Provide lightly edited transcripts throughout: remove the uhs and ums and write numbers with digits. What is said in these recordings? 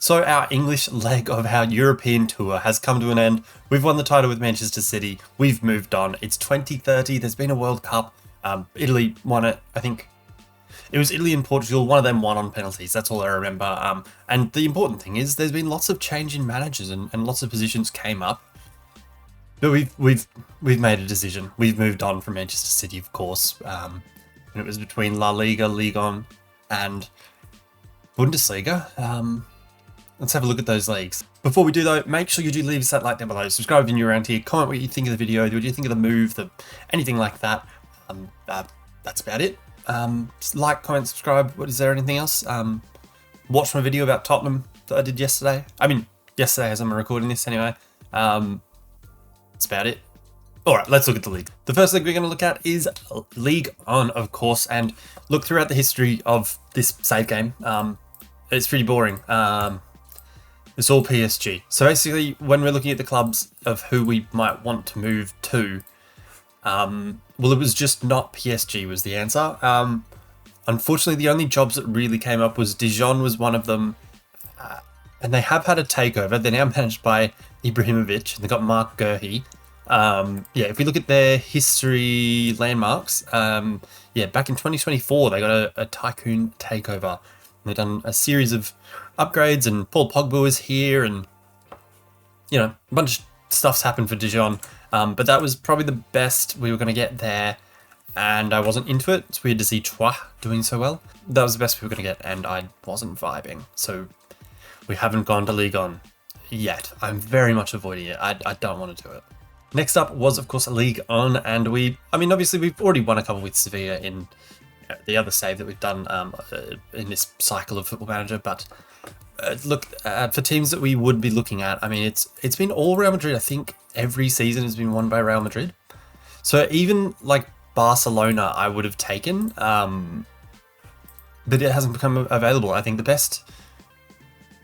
So our English leg of our European tour has come to an end. We've won the title with Manchester City. We've moved on. It's 2030. There's been a World Cup. Italy won it. I think it was Italy and Portugal. One of them won on penalties. That's all I remember. And the important thing is there's been lots of change in managers and lots of positions came up. But we've made a decision. We've moved on from Manchester City, of course. And it was between La Liga, Ligue 1, and Bundesliga. Let's have a look at those leagues. Before we do though, make sure you do leave us that like down below. Subscribe if you're around here. Comment what you think of the video. What do you think of the move? Anything like that. That's about it. Just like, comment, subscribe. What is there anything else? Watch my video about Tottenham that I did yesterday. I mean, yesterday as I'm recording this anyway. That's about it. Alright, let's look at the league. The first league we're going to look at is Ligue 1, of course, and look throughout the history of this save game. It's pretty boring. It's all PSG. So basically, when we're looking at the clubs of who we might want to move to, well, it was just not PSG was the answer. Unfortunately, the only jobs that really came up was Dijon was one of them, and they have had a takeover. They're now managed by Ibrahimovic, and they got Mark Gurhey. Yeah, if we look at their history landmarks, yeah, back in 2024, they got a tycoon takeover. They've done a series of upgrades, and Paul Pogba is here, and you know, a bunch of stuff's happened for Dijon. But that was probably the best we were going to get there, and I wasn't into it. It's weird to see Troyes doing so well. That was the best we were going to get, and I wasn't vibing. So we haven't gone to Ligue 1 yet. I'm very much avoiding it. I don't want to do it. Next up was, of course, Ligue 1, and obviously we've already won a couple with Sevilla in the other save that we've done in this cycle of Football Manager, but look, for teams that we would be looking at, I mean, it's been all Real Madrid. I think every season has been won by Real Madrid. So even like Barcelona, I would have taken, but it hasn't become available. I think the best,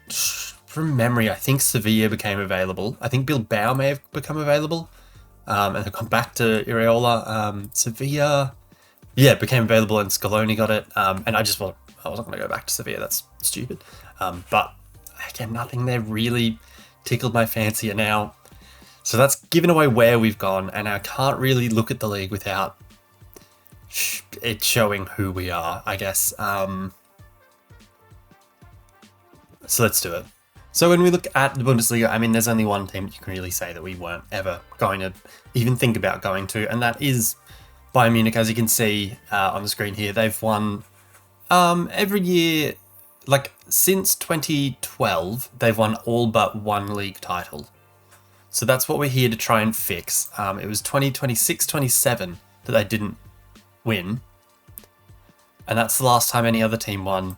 from memory, I think Sevilla became available. I think Bilbao may have become available, and they've gone back to Iraola. Sevilla, yeah, it became available, and Scaloni got it. And I wasn't going to go back to Sevilla. That's stupid. But again, nothing there really tickled my fancy now. So that's given away where we've gone, and I can't really look at the league without it showing who we are, I guess. So let's do it. So when we look at the Bundesliga, I mean, there's only one team that you can really say that we weren't ever going to even think about going to, and that is Bayern Munich. As you can see on the screen here, they've won every year, like since 2012, they've won all but one league title. So that's what we're here to try and fix. It was 2026-27 that they didn't win, and that's the last time any other team won.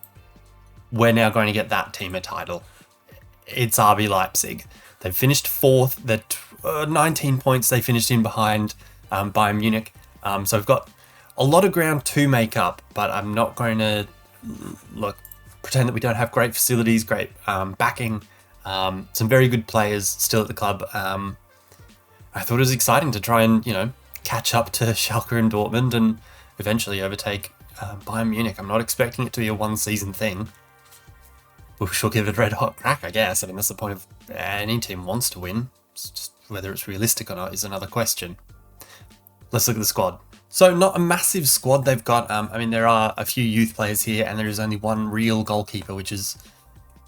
We're now going to get that team a title. It's RB Leipzig. They've finished fourth. They're 19 points they finished in behind Bayern Munich. So we've got a lot of ground to make up, but I'm not going to pretend that we don't have great facilities, great backing, some very good players still at the club. I thought it was exciting to try and, catch up to Schalke and Dortmund and eventually overtake Bayern Munich. I'm not expecting it to be a one-season thing. We shall give it a red hot crack, I guess. I mean, that's the point of any team wants to win. It's just whether it's realistic or not is another question. Let's look at the squad. So not a massive squad they've got. I mean, there are a few youth players here, and there is only one real goalkeeper, which is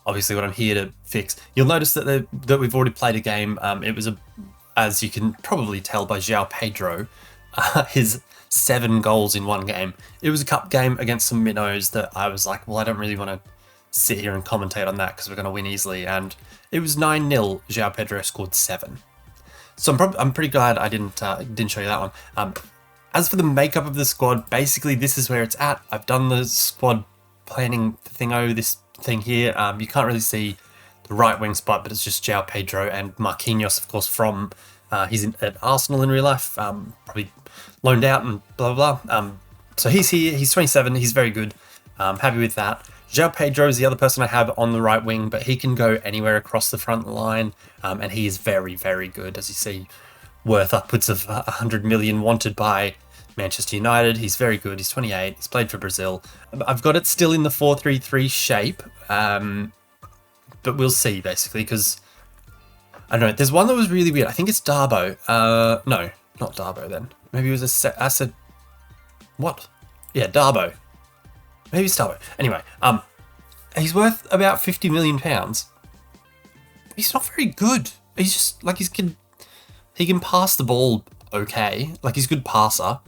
obviously what I'm here to fix. You'll notice that we've already played a game. It was as you can probably tell by João Pedro, his 7 goals in one game. It was a cup game against some minnows that I was like, well, I don't really want to sit here and commentate on that because we're going to win easily. And it was 9-0. João Pedro scored 7. So I'm pretty glad I didn't show you that one. As for the makeup of the squad, basically this is where it's at. I've done the squad planning thingo, this thing here. You can't really see the right wing spot, but it's just João Pedro and Marquinhos, of course, from he's at Arsenal in real life, probably loaned out and blah blah blah. So he's here. He's 27. He's very good. Happy with that. João Pedro is the other person I have on the right wing, but he can go anywhere across the front line, and he is very, very good. As you see, worth upwards of 100 million, wanted by Manchester United. He's very good. He's 28. He's played for Brazil. I've got it still in the 4-3-3 shape, but we'll see basically because I don't know. There's one that was really weird. I think it's Darbo. No, not Darbo. Then maybe it was Acid. What? Yeah, Darbo. Maybe it's Darbo. Anyway, he's worth about £50 million. He's not very good. He's just like he can pass the ball okay. Like he's a good passer.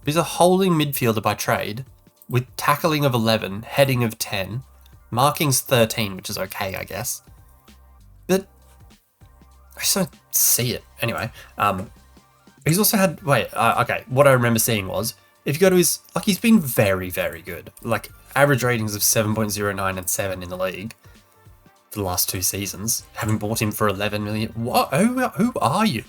But he's a holding midfielder by trade with tackling of 11, heading of 10, marking's 13, which is okay, I guess. But I just don't see it. Anyway, he's also had, okay, what I remember seeing was, if you go to his, like he's been very, very good. Like average ratings of 7.09 and 7 in the league for the last 2 seasons. Having bought him for 11 million. What? Who are you?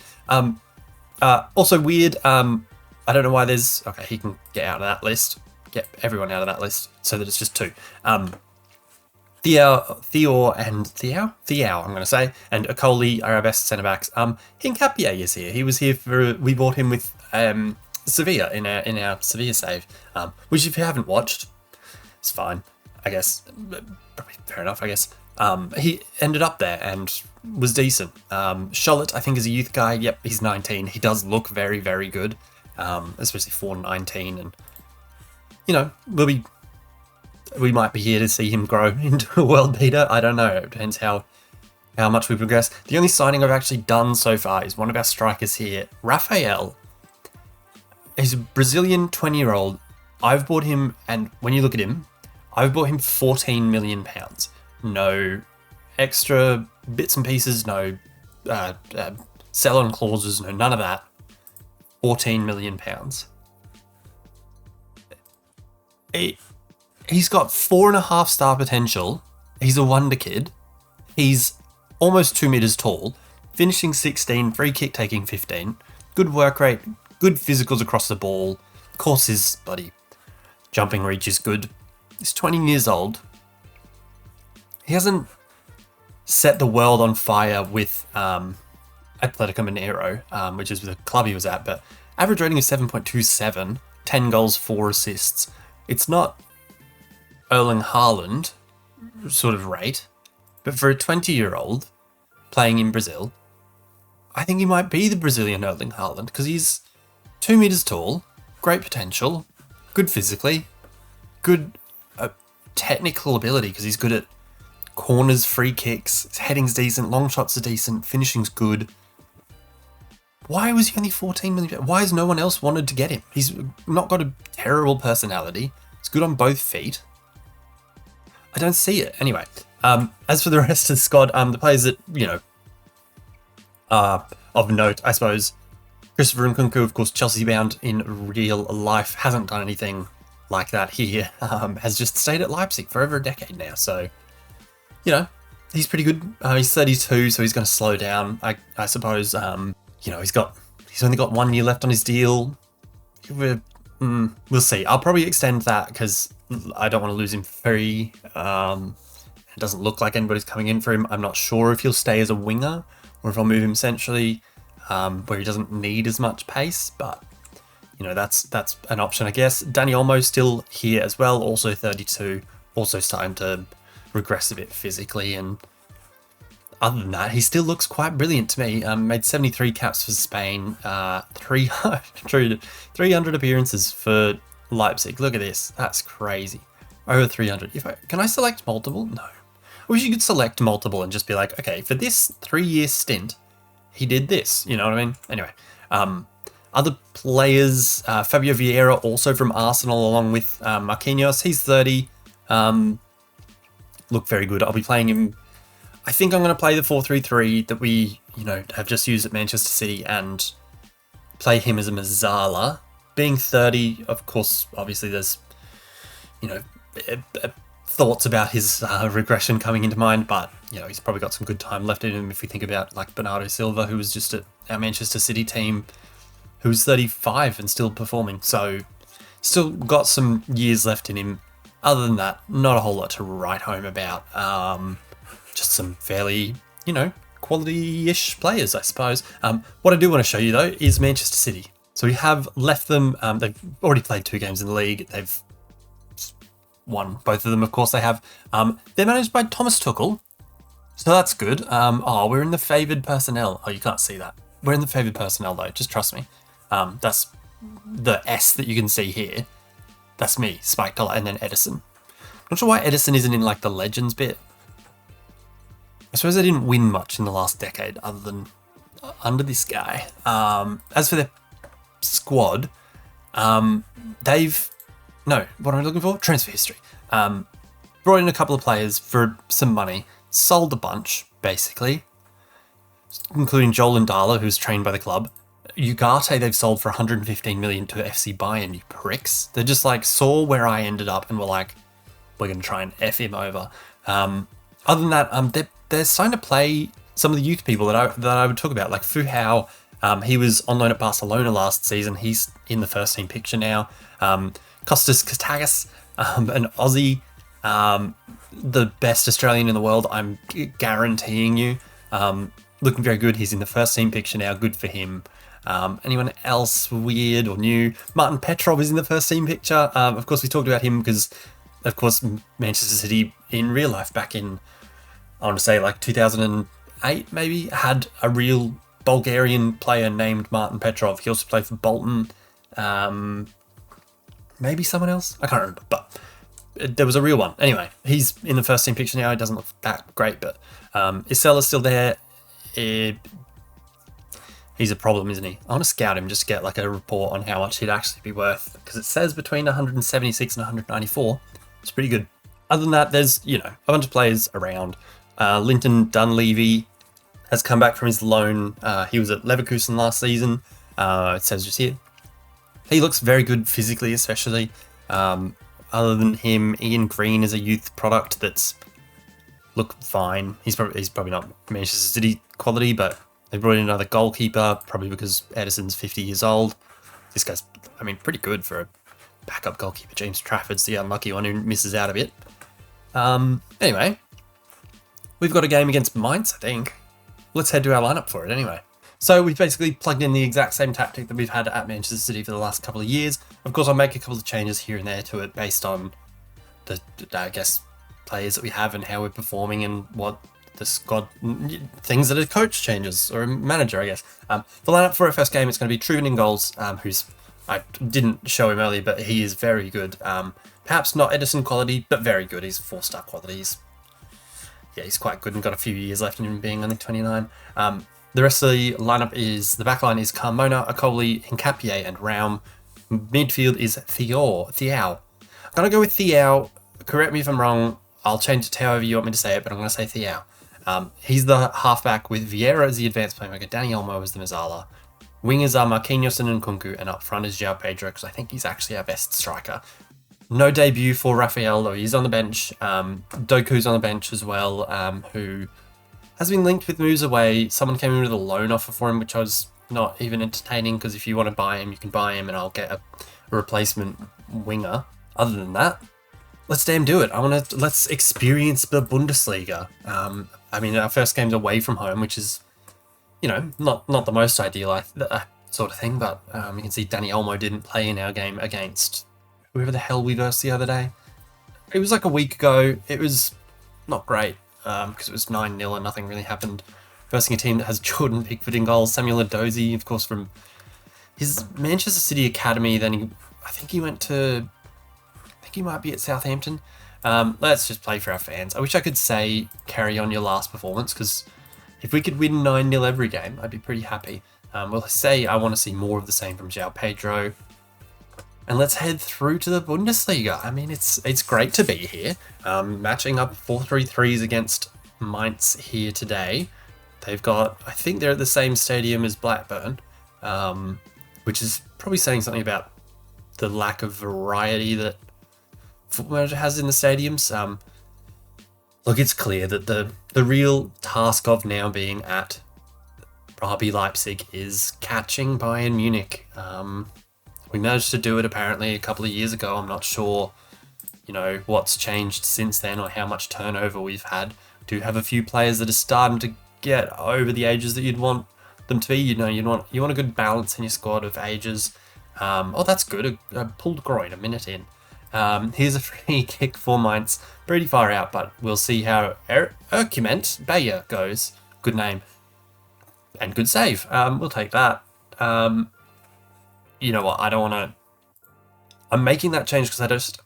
Also weird, I don't know why there's, okay, he can get out of that list. Get everyone out of that list so that it's just 2. Theo, I'm going to say, and Okoli are our best centre-backs. Hincapie is here. He was here we bought him with Sevilla in our Sevilla save, which if you haven't watched, it's fine, I guess. Probably fair enough, I guess. He ended up there and was decent. Charlotte, I think, is a youth guy. Yep, he's 19. He does look very, very good, especially for 19. And, you know, we might be here to see him grow into a world beater. I don't know. It depends how much we progress. The only signing I've actually done so far is one of our strikers here, Rafael. He's a Brazilian 20-year-old. I've bought him, and when you look at him, I've bought him £14 million. No extra bits and pieces, no sell-on clauses, no none of that. £14 million. He's got 4.5 star potential. He's a wonder kid. He's almost 2 meters tall, finishing 16, free kick taking 15, good work rate, good physicals across the ball. Of course, his bloody jumping reach is good. He's 20 years old. He hasn't set the world on fire with Atletico Mineiro, which is the club he was at, but average rating is 7.27, 10 goals, 4 assists. It's not Erling Haaland sort of rate, but for a 20-year-old playing in Brazil, I think he might be the Brazilian Erling Haaland because he's 2 meters tall, great potential, good physically, good technical ability because he's good at corners, free kicks, his heading's decent, long shots are decent, finishing's good. Why was he only 14 million? Why has no one else wanted to get him? He's not got a terrible personality. He's good on both feet. I don't see it. Anyway, as for the rest of the squad, the players that, you know, of note, I suppose, Christopher Nkunku, of course, Chelsea bound in real life, hasn't done anything like that here, has just stayed at Leipzig for over a decade now. So, you know, he's pretty good. He's 32, so he's going to slow down, I suppose. You know, he's only got 1 year left on his deal. We'll see. I'll probably extend that because I don't want to lose him free. It doesn't look like anybody's coming in for him. I'm not sure if he'll stay as a winger or if I'll move him centrally, where he doesn't need as much pace. But, you know, that's an option, I guess. Dani Olmo's still here as well, also 32, also starting to regress a bit physically. And other than that, he still looks quite brilliant to me. Made 73 caps for Spain, 300 appearances for Leipzig. Look at this. That's crazy. Over 300. Can I select multiple? No. I wish you could select multiple and just be like, okay, for this 3-year stint, he did this. You know what I mean? Anyway, other players, Fabio Vieira, also from Arsenal, along with Marquinhos. He's 30. Look very good. I'll be playing him. I think I'm going to play the 4-3-3 that we, you know, have just used at Manchester City and play him as a Mazzala. Being 30, of course, obviously there's, you know, thoughts about his regression coming into mind, but, you know, he's probably got some good time left in him if we think about, like, Bernardo Silva, who was just at our Manchester City team, who's 35 and still performing. So, still got some years left in him. Other than that, not a whole lot to write home about. Just some fairly, you know, quality-ish players, I suppose. What I do want to show you, though, is Manchester City. So we have left them. They've already played 2 games in the league. They've won both of them, of course they have. They're managed by Thomas Tuchel. So that's good. Oh, we're in the favoured personnel. Oh, you can't see that. We're in the favoured personnel though. Just trust me. That's the S that you can see here. That's me, Spike Dollar, and then Edison. Not sure why Edison isn't in like the Legends bit. I suppose they didn't win much in the last decade other than under this guy. As for their squad, what am I looking for? Transfer history. Brought in a couple of players for some money, sold a bunch, basically, including Joel Ndala, who's trained by the club. Ugarte they've sold for 115 million to FC Bayern, you pricks. They just like saw where I ended up and were like, we're going to try and F him over. Other than that, they're starting to play some of the youth people that I would talk about, like Fuhao. He was on loan at Barcelona last season. He's in the first team picture now. Kostas Katagas, an Aussie, the best Australian in the world, I'm guaranteeing you. Looking very good. He's in the first team picture now. Good for him. Anyone else weird or new? Martin Petrov is in the first team picture. Of course, we talked about him because, of course, Manchester City in real life back in, I want to say like 2008 maybe, had a real Bulgarian player named Martin Petrov. He also played for Bolton. Maybe someone else? I can't remember, but there was a real one. Anyway, he's in the first team picture now. He doesn't look that great, but Isella's still there. He's a problem, isn't he? I want to scout him just to get like a report on how much he'd actually be worth, because it says between 176 and 194. It's pretty good. Other than that, there's, a bunch of players around. Linton Dunleavy has come back from his loan. He was at Leverkusen last season. It says just here. He looks very good physically, especially. Other than him, Ian Green is a youth product that's look fine. He's probably not Manchester City quality, but they brought in another goalkeeper, probably because Edison's 50 years old. This guy's, pretty good for a backup goalkeeper. James Trafford's the unlucky one who misses out a bit. Anyway, we've got a game against Mainz, I think. Let's head to our lineup for it anyway. So we've basically plugged in the exact same tactic that we've had at Manchester City for the last couple of years. Of course, I'll make a couple of changes here and there to it based on the players that we have and how we're performing and what the squad, things that a coach changes, or a manager, I guess. The lineup for our first game is going to be Truben in goals, I didn't show him earlier, but he is very good. Perhaps not Edison quality, but very good. He's 4-star quality. He's quite good and got a few years left in him being only 29. The rest of the lineup is, the backline is Carmona, Akoli, Hincapié, and Raum. Midfield is Thiao. I'm going to go with Thiao. Correct me if I'm wrong. I'll change it to however you want me to say it, but I'm going to say Thiao. He's the halfback with Vieira as the advanced playmaker, Dani Olmo as the Mezzala. Wingers are Marquinhos and Nkunku, and up front is João Pedro, because I think he's actually our best striker. No debut for Rafael, though he's on the bench. Doku's on the bench as well, who has been linked with moves away. Someone came in with a loan offer for him, which I was not even entertaining, because if you want to buy him, you can buy him and I'll get a replacement winger. Other than that, let's damn do it. Let's experience the Bundesliga. Our first game's away from home, which is, not the most ideal sort of thing, but you can see Dani Olmo didn't play in our game against whoever the hell we versed the other day. It was like a week ago. It was not great, because it was 9-0 and nothing really happened. Versing a team that has Jordan Pickford in goals, Samuel Edozie, of course, from his Manchester City academy. Then I think he might be at Southampton. Let's just play for our fans. I wish I could say carry on your last performance, because if we could win 9-0 every game, I'd be pretty happy. We'll say I want to see more of the same from João Pedro. And let's head through to the Bundesliga. It's great to be here. Matching up 4-3-3s against Mainz here today. They've got, I think they're at the same stadium as Blackburn, which is probably saying something about the lack of variety that football manager has in the stadiums. Look, it's clear that the real task of now being at RB Leipzig is catching Bayern Munich. We managed to do it apparently a couple of years ago. I'm not sure, what's changed since then or how much turnover we've had. We do have a few players that are starting to get over the ages that you'd want them to be. You want a good balance in your squad of ages. That's good. A pulled groin a minute in. Here's a free kick for Mainz. Pretty far out, but we'll see how Erkiment Bayer goes. Good name. And good save. We'll take that. You know what? I don't want to... I'm making that change because I just...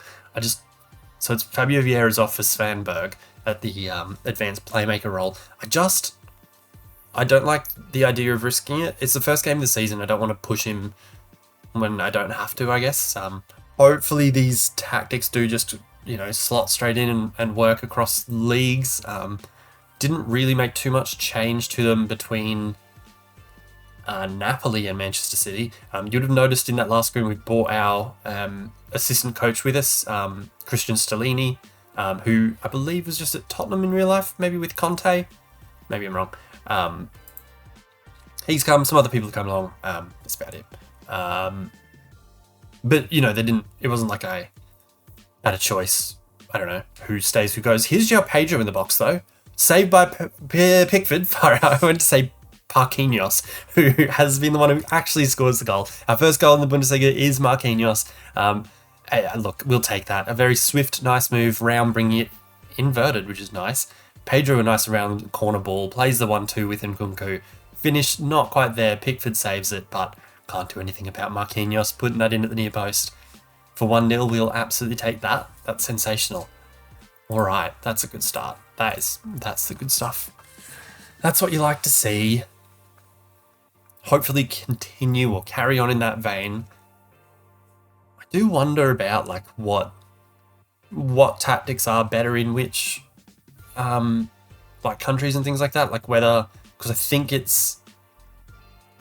So it's Fabio Vieira's off for Svanberg at the advanced playmaker role. I don't like the idea of risking it. It's the first game of the season. I don't want to push him when I don't have to, I guess. Hopefully these tactics do just, slot straight in and work across leagues. Didn't really make too much change to them between Napoli and Manchester City. You'd have noticed in that last screen we brought our assistant coach with us, Christian Stellini, who I believe was just at Tottenham in real life, maybe with Conte. Maybe I'm wrong. He's come, some other people have come along. That's about it. But, it wasn't like I had a choice. I don't know who stays, who goes. Here's João Pedro in the box, though. Saved by Pickford. Far out. I went to say Marquinhos, who has been the one who actually scores the goal. Our first goal in the Bundesliga is Marquinhos. Look, we'll take that. A very swift, nice move. Round bringing it inverted, which is nice. Pedro, a nice round corner ball. Plays the 1-2 with Nkunku. Finish not quite there. Pickford saves it, but can't do anything about Marquinhos putting that in at the near post. For 1-0, we'll absolutely take that. That's sensational. All right, that's a good start. That's the good stuff. That's what you like to see. Hopefully continue or carry on in that vein. I do wonder about what tactics are better in which countries and things like that. Because I think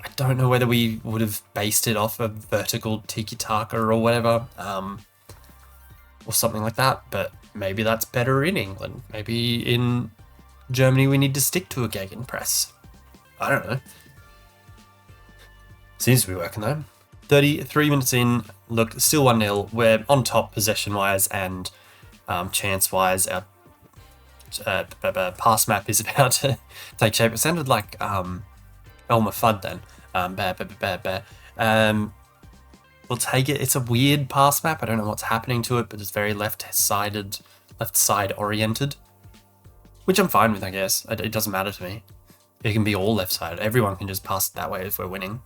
I don't know whether we would have based it off a vertical tiki-taka or whatever, or something like that, but maybe that's better in England. Maybe in Germany we need to stick to a gegenpress. I don't know. Seems to be working though. 33 minutes in, look, still 1-0. We're on top possession-wise and chance-wise. Our pass map is about to take shape. It sounded like Elmer Fudd then. We'll take it. It's a weird pass map. I don't know what's happening to it, but it's very left side oriented, which I'm fine with, I guess. It doesn't matter to me. It can be all left side. Everyone can just pass it that way if we're winning.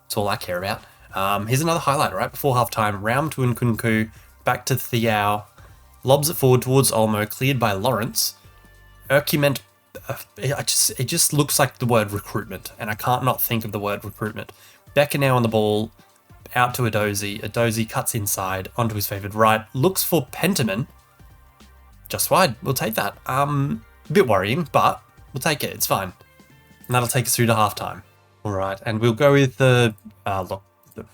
That's all I care about. Here's another highlight right before halftime. Round to Nkunku, back to Thiao, lobs it forward towards Olmo, cleared by Lawrence. Erkiment. It just looks like the word recruitment, and I can't not think of the word recruitment. Becker now on the ball, out to Edozie. Edozie cuts inside onto his favoured right, looks for Penterman. Just wide. We'll take that. A bit worrying, but we'll take it. It's fine. And that'll take us through to halftime. All right, and we'll go with the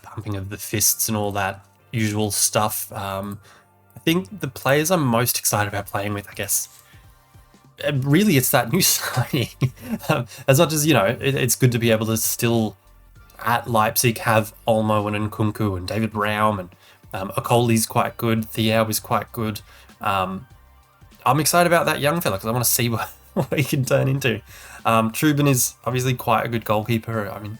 pumping of the fists and all that usual stuff. I think the players I'm most excited about playing with, I guess, really it's that new signing. As much as, it's good to be able to still, at Leipzig, have Olmo and Nkunku and David Raum, and Okoli's quite good, Thiao is quite good. I'm excited about that young fella because I want to see what he can turn into. Trubin is obviously quite a good goalkeeper. I mean,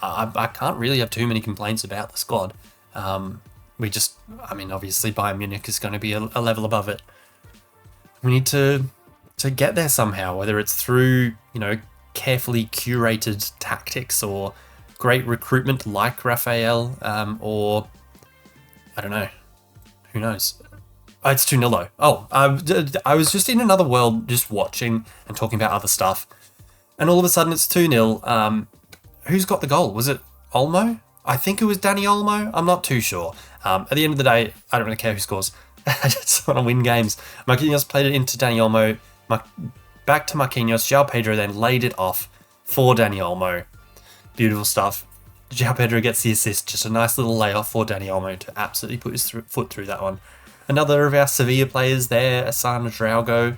I can't really have too many complaints about the squad. Obviously Bayern Munich is going to be a level above it. We need to get there somehow, whether it's through, carefully curated tactics or great recruitment like Raphael, or I don't know. Who knows? Oh, it's 2-0 though. Oh, I was just in another world just watching and talking about other stuff. And all of a sudden it's 2-0. Who's got the goal? Was it Olmo? I think it was Danny Olmo. I'm not too sure. At the end of the day, I don't really care who scores. I just want to win games. Marquinhos played it into Danny Olmo. Back to Marquinhos. João Pedro then laid it off for Danny Olmo. Beautiful stuff. João Pedro gets the assist. Just a nice little layoff for Danny Olmo to absolutely put his foot through that one. Another of our Sevilla players there, Asana Draugo.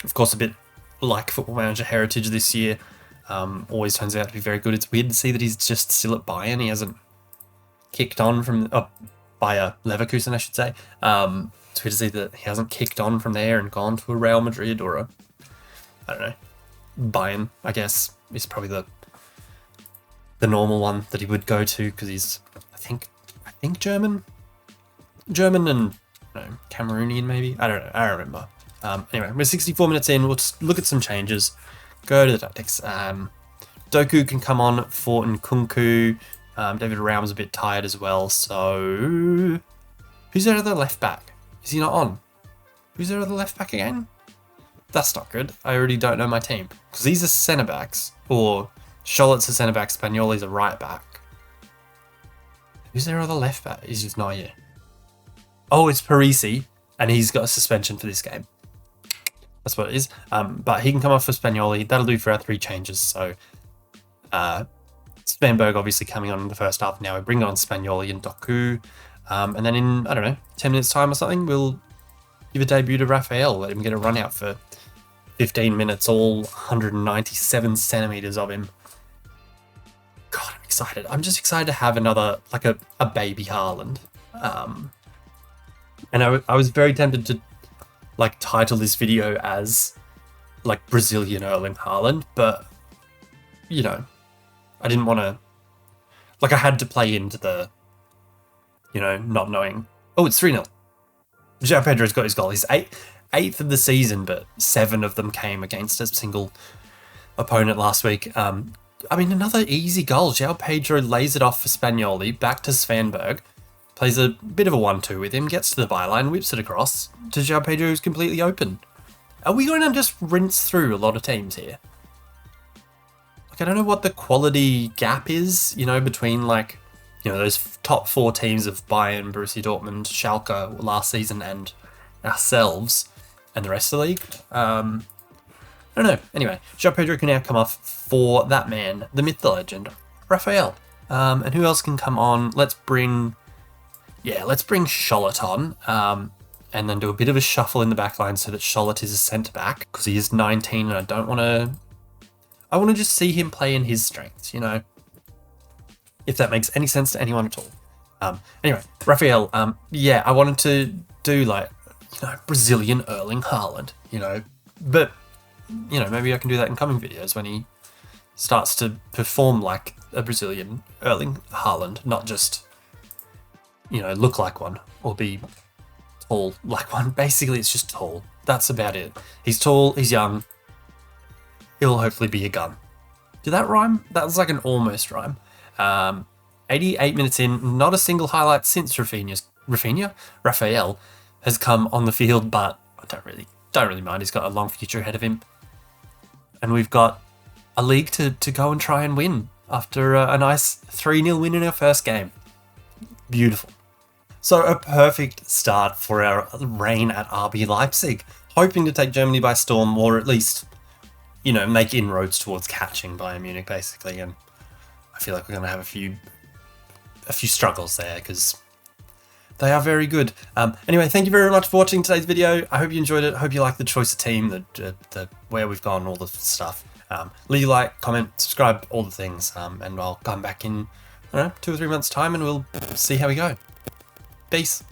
Of course, a bit like Football Manager heritage this year. Always turns out to be very good. It's weird to see that he's just still at Bayern. He hasn't kicked on from Bayer Leverkusen, I should say. It's weird to see that he hasn't kicked on from there and gone to a Real Madrid or I don't know, Bayern, I guess, is probably the normal one that he would go to because he's, I think German. German and Cameroonian maybe. I don't know. I don't remember. Anyway, we're 64 minutes in. We'll just look at some changes. Go to the tactics. Doku can come on for Nkunku. David Raum's a bit tired as well. So who's our other left back? Is he not on? Who's our other left back again? That's not good. I already don't know my team. Because these are centre backs. Or Charlotte's a centre back, Spagnoli's a right back. Who's their other left back? He's just not here. Oh, it's Parisi. And he's got a suspension for this game. That's what it is. But he can come off for Spagnoli. That'll do for our 3 changes. So Svanberg obviously coming on in the first half. Now we bring on Spagnoli and Doku. And then in, I don't know, 10 minutes time or something, we'll give a debut to Raphael. Let him get a run out for 15 minutes, all 197 centimetres of him. God, I'm excited. I'm just excited to have another, like a baby Haaland. And I was very tempted to like title this video as like Brazilian Erling Haaland, but you know, I didn't want to, like I had to play into the, you know, not knowing. Oh, it's 3-0. João Pedro's got his goal. He's eighth of the season, but 7 of them came against a single opponent last week. I mean, another easy goal. João Pedro lays it off for Spagnoli, back to Svanberg, plays a bit of a 1-2 with him, gets to the byline, whips it across to João Pedro, who's completely open. Are we going to just rinse through a lot of teams here? Like, I don't know what the quality gap is, you know, between like, you know, those top 4 teams of Bayern, Borussia Dortmund, Schalke last season and ourselves and the rest of the league. I don't know. Anyway, João Pedro can now come off for that man, the myth, the legend, Raphael. And who else can come on? Let's bring Charlotte on. And then do a bit of a shuffle in the back line so that Charlotte is a centre back because he is 19 and I want to just see him play in his strengths, you know, if that makes any sense to anyone at all. Anyway, Raphael, yeah, I wanted to do like, you know, Brazilian Erling Haaland, you know, but, you know, maybe I can do that in coming videos when he starts to perform like a Brazilian Erling Haaland, not just, you know, look like one or be tall like one. Basically, it's just tall. That's about it. He's tall, he's young. He'll hopefully be a gun. Did that rhyme? That was like an almost rhyme. 88 minutes in, not a single highlight since Raphael has come on the field, but I don't really mind. He's got a long future ahead of him. And we've got a league to go and try and win after a nice 3-0 win in our first game. Beautiful. So a perfect start for our reign at RB Leipzig, hoping to take Germany by storm, or at least, you know, make inroads towards catching Bayern Munich, basically. And I feel like we're going to have a few struggles there because they are very good. Anyway, thank you very much for watching today's video. I hope you enjoyed it. I hope you like the choice of team, the where we've gone, all the stuff. Leave a like, comment, subscribe, all the things. And I'll come back in, I don't know, 2 or 3 months' time and we'll see how we go. Peace.